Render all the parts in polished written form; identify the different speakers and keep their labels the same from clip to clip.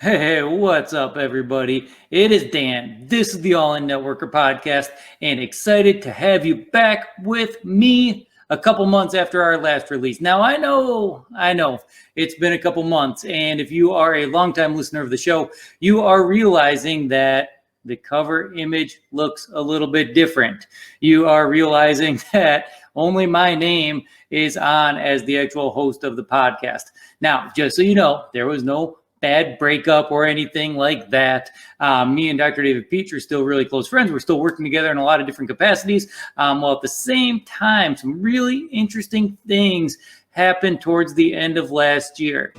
Speaker 1: Hey, what's up, everybody? It is Dan. This is the All In Networker podcast, and excited to have you back with me a couple months after our last release. Now, I know, it's been a couple months, and if you are a longtime listener of the show, you are realizing that the cover image looks a little bit different. You are realizing that only my name is on as the actual host of the podcast. Now, just so you know, there was no bad breakup or anything like that. Me and Dr. David Peach are still really close friends. We're still working together in a lot of different capacities. While at the same time, some really interesting things happened towards the end of last year.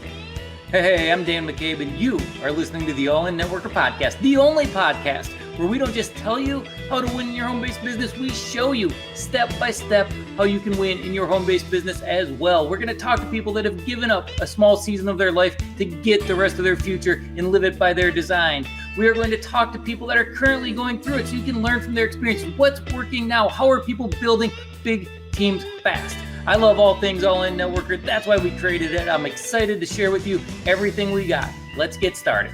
Speaker 1: Hey, I'm Dan McCabe, and you are listening to the All In Networker podcast, the only podcast where we don't just tell you how to win in your home-based business, we show you step by step how you can win in your home-based business as well. We're going to talk to people that have given up a small season of their life to get the rest of their future and live it by their design. We are going to talk to people that are currently going through it so you can learn from their experience. What's working now? How are people building big teams fast? I love all things All In Networker. That's why we created it. I'm excited to share with you everything we got. Let's get started.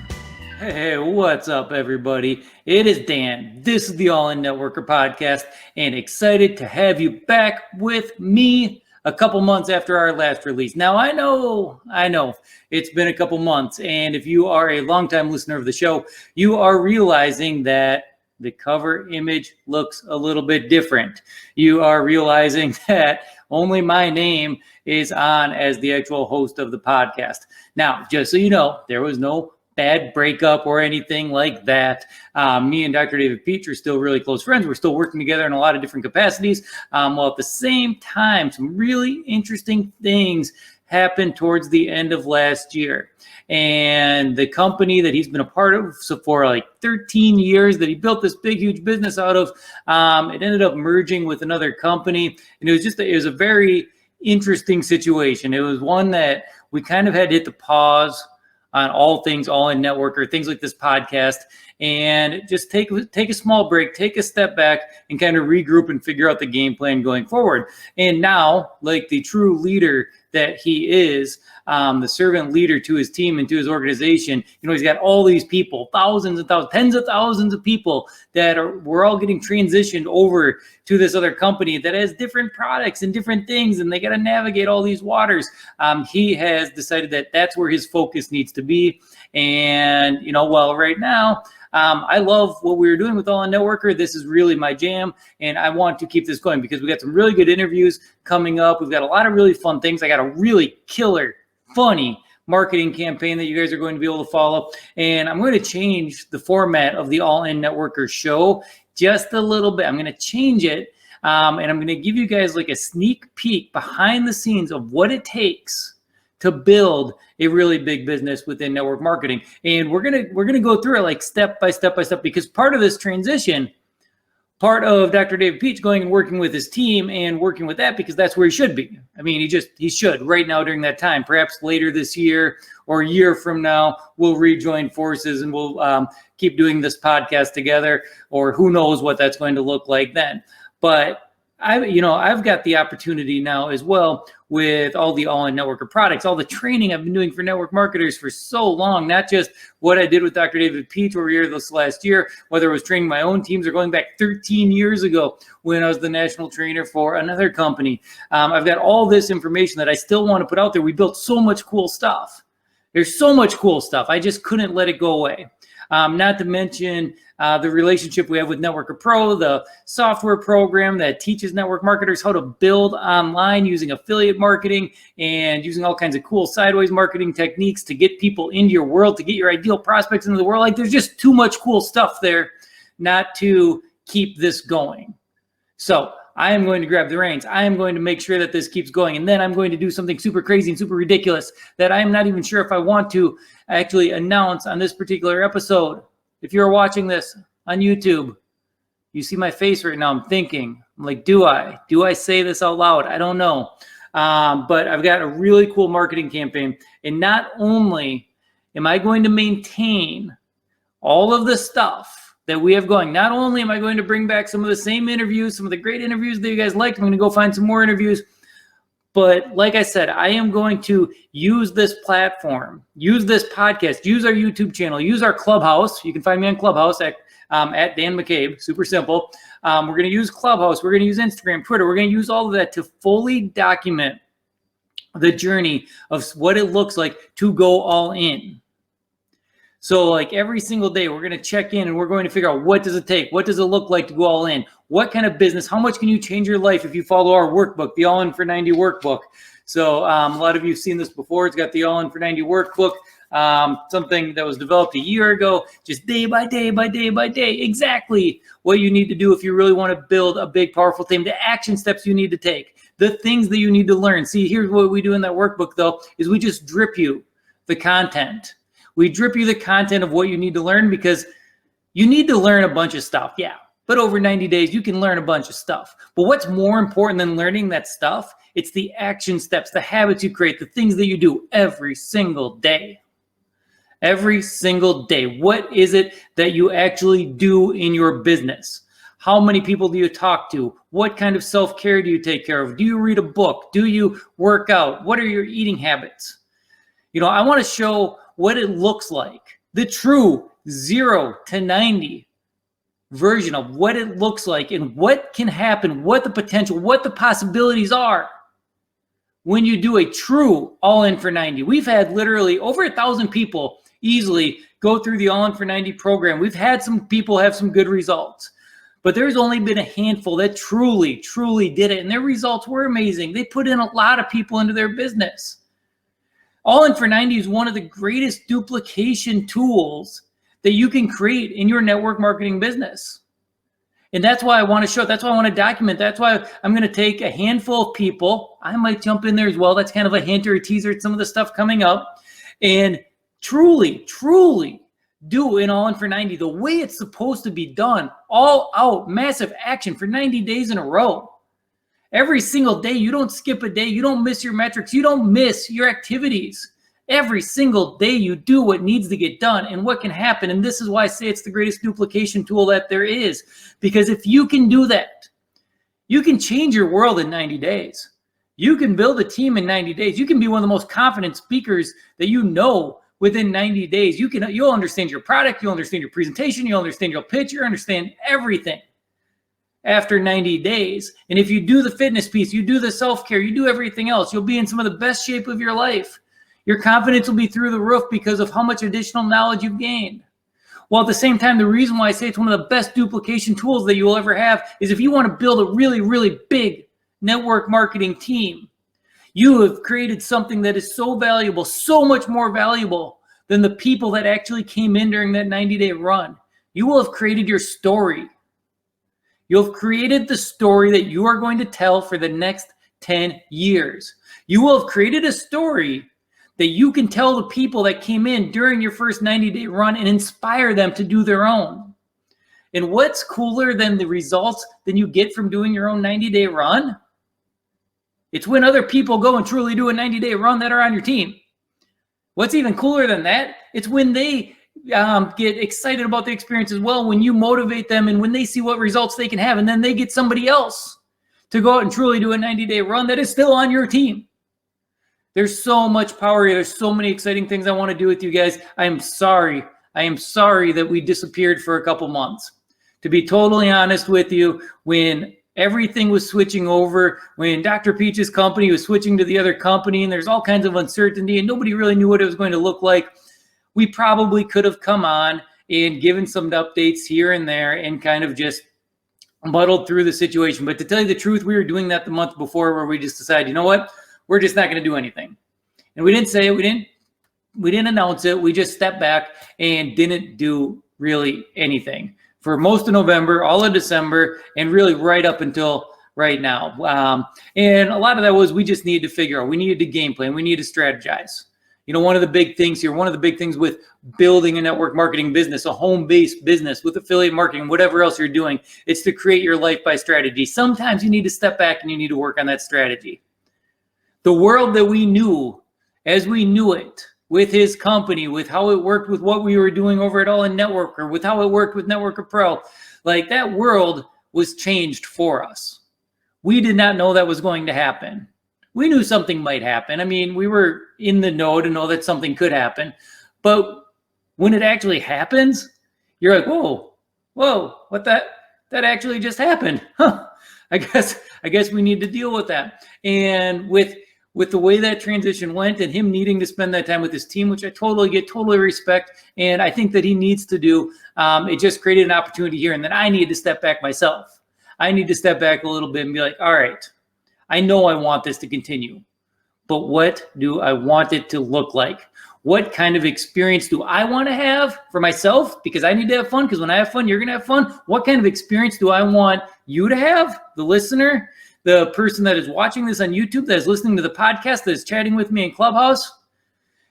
Speaker 1: Hey, what's up, everybody? It is Dan. This is the All In Networker podcast, and excited to have you back with me a couple months after our last release. Now, I know, it's been a couple months, and if you are a longtime listener of the show, you are realizing that the cover image looks a little bit different. You are realizing that only my name is on as the actual host of the podcast. Now, just so you know, there was no bad breakup or anything like that. Me and Dr. David Peach are still really close friends. We're still working together in a lot of different capacities. While at the same time, some really interesting things happened towards the end of last year. And the company that he's been a part of for like 13 years that he built this big, huge business out of, it ended up merging with another company. And it was a very interesting situation. It was one that we kind of had to hit the pause on all things All In Networker, things like this podcast, and just take a small break, take a step back, and kind of regroup and figure out the game plan going forward. And now, like the true leader that he is, the servant leader to his team and to his organization, he's got all these people, thousands and thousands, tens of thousands of people that we're all getting transitioned over to this other company that has different products and different things, and they got to navigate all these waters. He has decided that that's where his focus needs to be. And, well, right now, I love what we were doing with All In Networker. This is really my jam, and I want to keep this going because we got some really good interviews coming up. We've got a lot of really fun things. I got a really killer, funny marketing campaign that you guys are going to be able to follow, and I'm going to change the format of the All In Networker show just a little bit. I'm going to change it, and I'm going to give you guys like a sneak peek behind the scenes of what it takes to build a really big business within network marketing. And we're gonna go through it like step by step because part of this transition, part of Dr. David Peach going and working with his team and working with that, because that's where he should be. I mean, he should right now during that time. Perhaps later this year or a year from now, we'll rejoin forces and we'll keep doing this podcast together, or who knows what that's going to look like then. But I've got the opportunity now as well with all the All In Networker products, all the training I've been doing for network marketers for so long, not just what I did with Dr. David Peach over here this last year, whether it was training my own teams or going back 13 years ago when I was the national trainer for another company. I've got all this information that I still want to put out there. We built so much cool stuff. There's so much cool stuff. I just couldn't let it go away. Not to mention the relationship we have with Networker Pro, the software program that teaches network marketers how to build online using affiliate marketing and using all kinds of cool sideways marketing techniques to get people into your world, to get your ideal prospects into the world. Like, there's just too much cool stuff there not to keep this going. So I am going to grab the reins. I am going to make sure that this keeps going. And then I'm going to do something super crazy and super ridiculous that I'm not even sure if I want to actually announce on this particular episode. If you're watching this on YouTube, you see my face right now. I'm thinking, I'm like, do I say this out loud? I don't know. But I've got a really cool marketing campaign. And not only am I going to maintain all of the stuff that we have going, not only am I going to bring back some of the same interviews, some of the great interviews that you guys liked, I'm going to go find some more interviews, But like I said, I am going to use this platform, use this podcast, use our YouTube channel, use our Clubhouse. You can find me on Clubhouse at Dan McCabe. Super simple. We're going to use Clubhouse. We're going to use Instagram, Twitter. We're going to use all of that to fully document the journey of what it looks like to go all in. So like every single day, we're going to check in and we're going to figure out what does it take? What does it look like to go all in? What kind of business? How much can you change your life if you follow our workbook, the All In for 90 workbook? So a lot of you have seen this before. It's got the All In for 90 workbook, something that was developed a year ago, just day by day by day by day, exactly what you need to do if you really want to build a big, powerful team, the action steps you need to take, the things that you need to learn. See, here's what we do in that workbook, though, is we just drip you the content. We drip you the content of what you need to learn because you need to learn a bunch of stuff. Yeah. But over 90 days, you can learn a bunch of stuff. But what's more important than learning that stuff? It's the action steps, the habits you create, the things that you do every single day. Every single day. What is it that you actually do in your business? How many people do you talk to? What kind of self-care do you take care of? Do you read a book? Do you work out? What are your eating habits? I want to show what it looks like, the true 0 to 90 version of what it looks like and what can happen, what the potential, what the possibilities are when you do a true All In for 90. We've had literally over 1,000 people easily go through the All In for 90 program. We've had some people have some good results, but there's only been a handful that truly, truly did it, and their results were amazing. They put in a lot of people into their business. All In for 90 is one of the greatest duplication tools that you can create in your network marketing business. And that's why I want to show it. That's why I want to document. That's why I'm going to take a handful of people. I might jump in there as well. That's kind of a hint or a teaser at some of the stuff coming up. And truly, truly do an All In for 90 the way it's supposed to be done. All out, massive action for 90 days in a row. Every single day, you don't skip a day. You don't miss your metrics. You don't miss your activities. Every single day, you do what needs to get done and what can happen. And this is why I say it's the greatest duplication tool that there is. Because if you can do that, you can change your world in 90 days. You can build a team in 90 days. You can be one of the most confident speakers that you know within 90 days. You'll understand your product. You'll understand your presentation. You'll understand your pitch. You'll understand everything after 90 days. And if you do the fitness piece, you do the self-care, you do everything else, you'll be in some of the best shape of your life. Your confidence will be through the roof because of how much additional knowledge you've gained. While at the same time, the reason why I say it's one of the best duplication tools that you will ever have is if you want to build a really, really big network marketing team, you have created something that is so valuable, so much more valuable than the people that actually came in during that 90-day run. You will have created your story. You'll have created the story that you are going to tell for the next 10 years. You will have created a story that you can tell the people that came in during your first 90-day run and inspire them to do their own. And what's cooler than the results than you get from doing your own 90-day run? It's when other people go and truly do a 90-day run that are on your team. What's even cooler than that? It's when they get excited about the experience as well, when you motivate them and when they see what results they can have, and then they get somebody else to go out and truly do a 90-day run that is still on your team. There's so much power here. There's so many exciting things I want to do with you guys. I am sorry that we disappeared for a couple months. To be totally honest with you, when everything was switching over, when Dr. Peach's company was switching to the other company, and there's all kinds of uncertainty and nobody really knew what it was going to look like, we probably could have come on and given some updates here and there and kind of just muddled through the situation. But to tell you the truth, we were doing that the month before where we just decided, you know what? We're just not going to do anything. And we didn't say it. We didn't announce it. We just stepped back and didn't do really anything for most of November, all of December, and really right up until right now. And a lot of that was we just needed to figure out. We needed to game plan. We needed to strategize. One of the big things here, one of the big things with building a network marketing business, a home-based business with affiliate marketing, whatever else you're doing, it's to create your life by strategy. Sometimes you need to step back and you need to work on that strategy. The world that we knew as we knew it with his company, with how it worked with what we were doing over at All In Networker, with how it worked with Networker Pro, like that world was changed for us. We did not know that was going to happen. we knew something might happen. I mean, we were in the know to know that something could happen. But when it actually happens, you're like, whoa, what that actually just happened. Huh. I guess we need to deal with that. And with the way that transition went and him needing to spend that time with his team, which I totally get, totally respect, and I think that he needs to do, it just created an opportunity here. And then I need to step back myself. I need to step back a little bit and be like, all right, I know I want this to continue, but what do I want it to look like? What kind of experience do I want to have for myself? Because I need to have fun, because when I have fun, you're going to have fun. What kind of experience do I want you to have, the listener, the person that is watching this on YouTube, that is listening to the podcast, that is chatting with me in Clubhouse?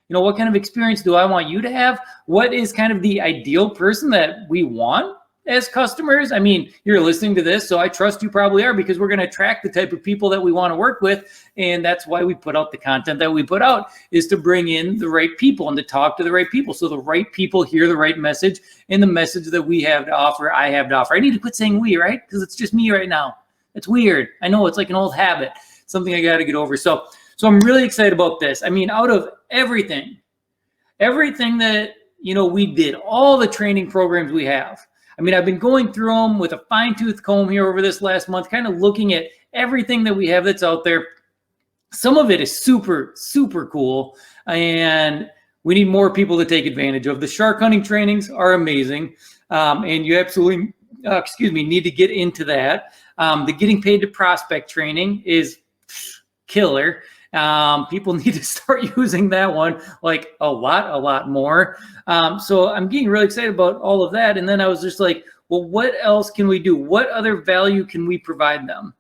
Speaker 1: You know, what kind of experience do I want you to have? What is kind of the ideal person that we want as customers? I mean, you're listening to this, so I trust you probably are, because we're going to attract the type of people that we want to work with. And that's why we put out the content that we put out, is to bring in the right people and to talk to the right people. So the right people hear the right message, and the message that we have to offer, I have to offer. I need to quit saying we, right? Because it's just me right now. It's weird. I know, it's like an old habit, something I got to get over. So I'm really excited about this. I mean, out of everything that, you know, we did, all the training programs we have, I mean, I've been going through them with a fine-tooth comb here over this last month, kind of looking at everything that we have that's out there. Some of it is super, super cool, and we need more people to take advantage of. The shark hunting trainings are amazing, and you absolutely, need to get into that. The getting paid to prospect training is killer. People need to start using that one like a lot more. So I'm getting really excited about all of that. And then I was just like, well, what else can we do? What other value can we provide them?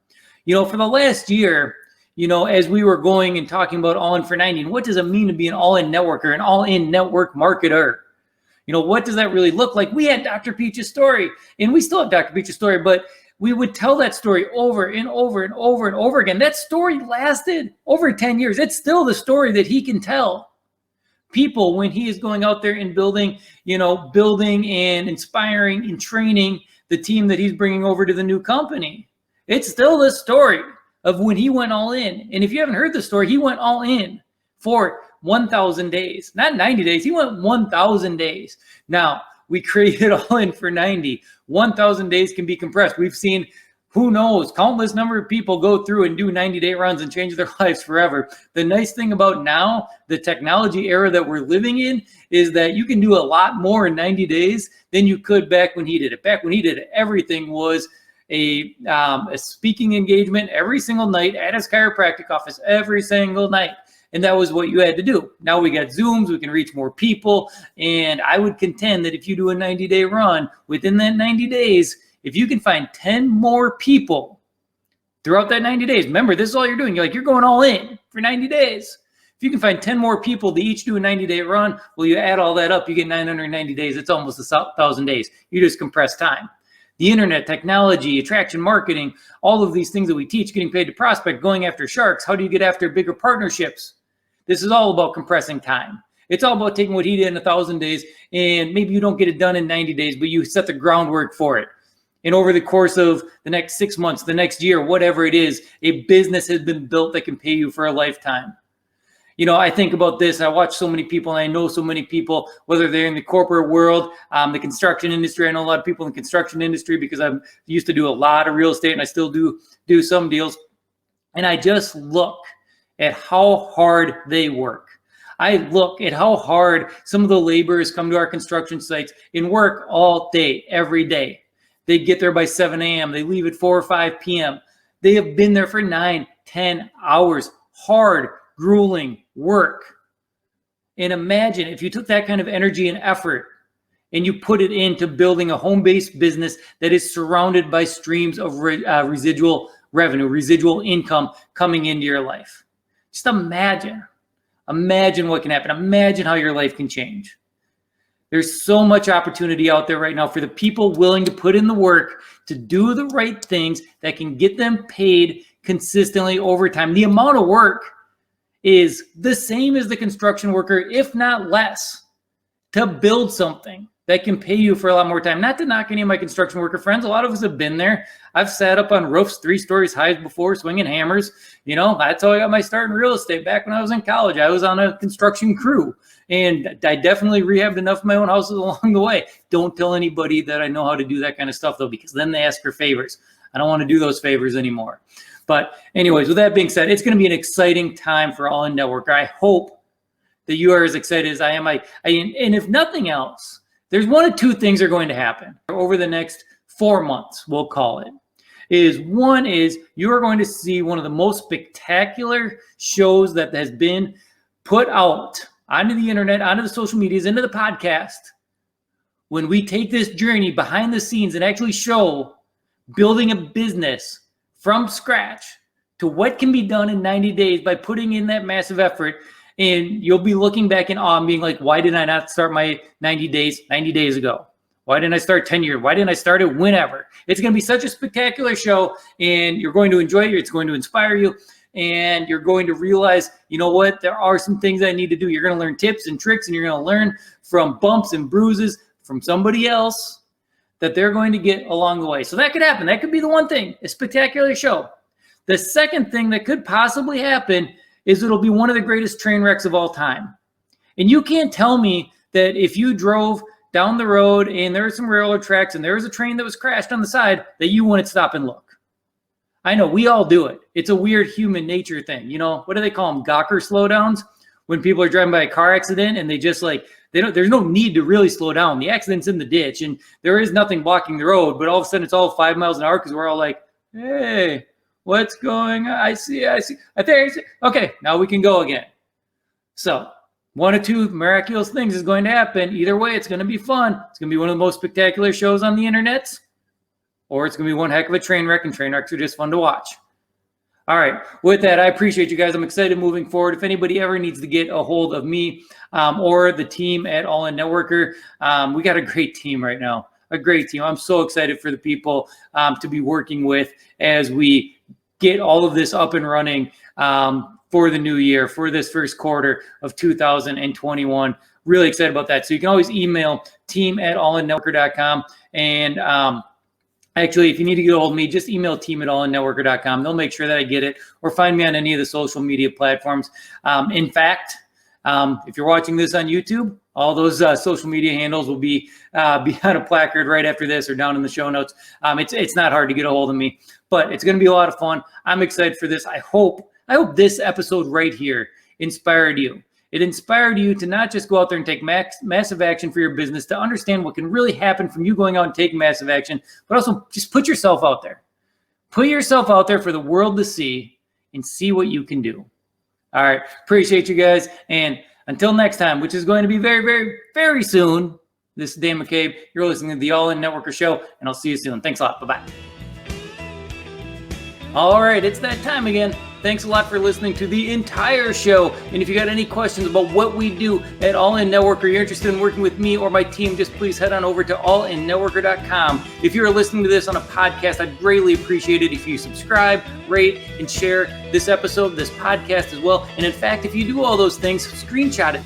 Speaker 1: You know, for the last year, you know, as we were going and talking about All In for 90, and what does it mean to be an all-in networker, an all-in network marketer? You know, what does that really look like? We had Dr. Peach's story, and we still have Dr. Peach's story, but we would tell that story over and over and over and over again. That story lasted over 10 years. It's still the story that he can tell people when he is going out there and building and inspiring and training the team that he's bringing over to the new company. It's still the story of when he went all in. And if you haven't heard the story, he went all in for 1,000 days, not 90 days. He went 1,000 days. Now, we created All In for 90. 1,000 days can be compressed. We've seen, who knows, countless number of people go through and do 90-day runs and change their lives forever. The nice thing about now, the technology era that we're living in, is that you can do a lot more in 90 days than you could back when he did it. Back when he did it, everything was a speaking engagement every single night at his chiropractic office, every single night. And that was what you had to do. Now we got Zooms, we can reach more people. And I would contend that if you do a 90-day run, within that 90 days, if you can find 10 more people throughout that 90 days, remember, this is all you're doing. You're going all in for 90 days. If you can find 10 more people to each do a 90-day run, well, you add all that up, you get 990 days. It's almost 1,000 days. You just compress time. The internet, technology, attraction marketing, all of these things that we teach, getting paid to prospect, going after sharks. How do you get after bigger partnerships? This is all about compressing time. It's all about taking what he did in 1,000 days, and maybe you don't get it done in 90 days, but you set the groundwork for it. And over the course of the next 6 months, the next year, whatever it is, a business has been built that can pay you for a lifetime. You know, I think about this. I watch so many people, and I know so many people, whether they're in the corporate world, the construction industry. I know a lot of people in the construction industry because I used to do a lot of real estate, and I still do some deals. And I just look at how hard they work. I look at how hard some of the laborers come to our construction sites and work all day, every day. They get there by 7 a.m. They leave at 4 or 5 p.m. They have been there for 9, 10 hours. Hard, grueling work. And imagine if you took that kind of energy and effort and you put it into building a home-based business that is surrounded by streams of residual revenue, residual income coming into your life. Just imagine what can happen. Imagine how your life can change. There's so much opportunity out there right now for the people willing to put in the work to do the right things that can get them paid consistently over time. The amount of work is the same as the construction worker, if not less, to build something. that can pay you for a lot more time. Not to knock any of my construction worker friends. A lot of us have been there. I've sat up on roofs 3 stories high before swinging hammers. You know, that's how I got my start in real estate. Back when I was in college, I was on a construction crew, and I definitely rehabbed enough of my own houses along the way. Don't tell anybody that I know how to do that kind of stuff, though, because then they ask for favors. I don't want to do those favors anymore. But anyways, with that being said, it's going to be an exciting time for All In Networker. I hope that you are as excited as I am. And if nothing else, there's 1 of 2 things are going to happen over the next 4 months, we'll call it. One is you are going to see one of the most spectacular shows that has been put out onto the internet, onto the social medias, into the podcast. When we take this journey behind the scenes and actually show building a business from scratch to what can be done in 90 days by putting in that massive effort. And you'll be looking back in awe and being like, why did I not start my 90 days ago? Why didn't I start 10 years? Why didn't I start it whenever? It's going to be such a spectacular show, and you're going to enjoy it. It's going to inspire you, and you're going to realize, you know what? There are some things I need to do. You're going to learn tips and tricks, and you're going to learn from bumps and bruises from somebody else that they're going to get along the way. So that could happen. That could be the one thing, a spectacular show. The second thing that could possibly happen is it'll be one of the greatest train wrecks of all time. And you can't tell me that if you drove down the road and there were some railroad tracks and there was a train that was crashed on the side, that you wouldn't stop and look. I know, we all do it. It's a weird human nature thing. You know, what do they call them? Gawker slowdowns? When people are driving by a car accident and they just like, there's no need to really slow down. The accident's in the ditch and there is nothing blocking the road, but all of a sudden it's all 5 miles an hour because we're all like, hey, what's going on? I see. I see. Okay, now we can go again. So 1 or 2 miraculous things is going to happen. Either way, it's going to be fun. It's going to be one of the most spectacular shows on the internet, or it's going to be one heck of a train wreck, and train wrecks are just fun to watch. All right. With that, I appreciate you guys. I'm excited moving forward. If anybody ever needs to get a hold of me or the team at All In Networker, we got a great team right now. A great team. I'm so excited for the people to be working with as we get all of this up and running for the new year, for this first quarter of 2021. Really excited about that. So you can always email team@allinnetworker.com. And actually, if you need to get a hold of me, just email team@allinnetworker.com. They'll make sure that I get it, or find me on any of the social media platforms. In fact, if you're watching this on YouTube, all those social media handles will be behind a placard right after this or down in the show notes. It's not hard to get a hold of me, but it's going to be a lot of fun. I'm excited for this. I hope this episode right here inspired you. It inspired you to not just go out there and take massive action for your business, to understand what can really happen from you going out and taking massive action, but also just put yourself out there. Put yourself out there for the world to see and see what you can do. All right. Appreciate you guys. And until next time, which is going to be very, very, very soon, this is Dan McCabe. You're listening to the All In Networker Show, and I'll see you soon. Thanks a lot. Bye-bye. All right, it's that time again. Thanks a lot for listening to the entire show. And if you got any questions about what we do at All In Networker, you're interested in working with me or my team, just please head on over to allinnetworker.com. If you're listening to this on a podcast, I'd greatly appreciate it if you subscribe, rate, and share this episode, this podcast as well. And in fact, if you do all those things, screenshot it.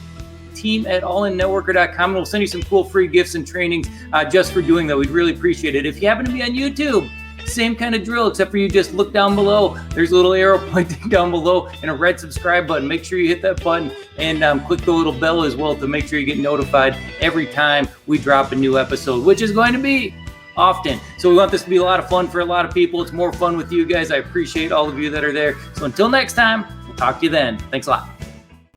Speaker 1: team@allinnetworker.com, and we'll send you some cool free gifts and trainings just for doing that. We'd really appreciate it. If you happen to be on YouTube, same kind of drill, except for you just look down below. There's a little arrow pointing down below and a red subscribe button. Make sure you hit that button and click the little bell as well to make sure you get notified every time we drop a new episode, which is going to be often. So we want this to be a lot of fun for a lot of people. It's more fun with you guys. I appreciate all of you that are there. So until next time, we'll talk to you then. Thanks a lot.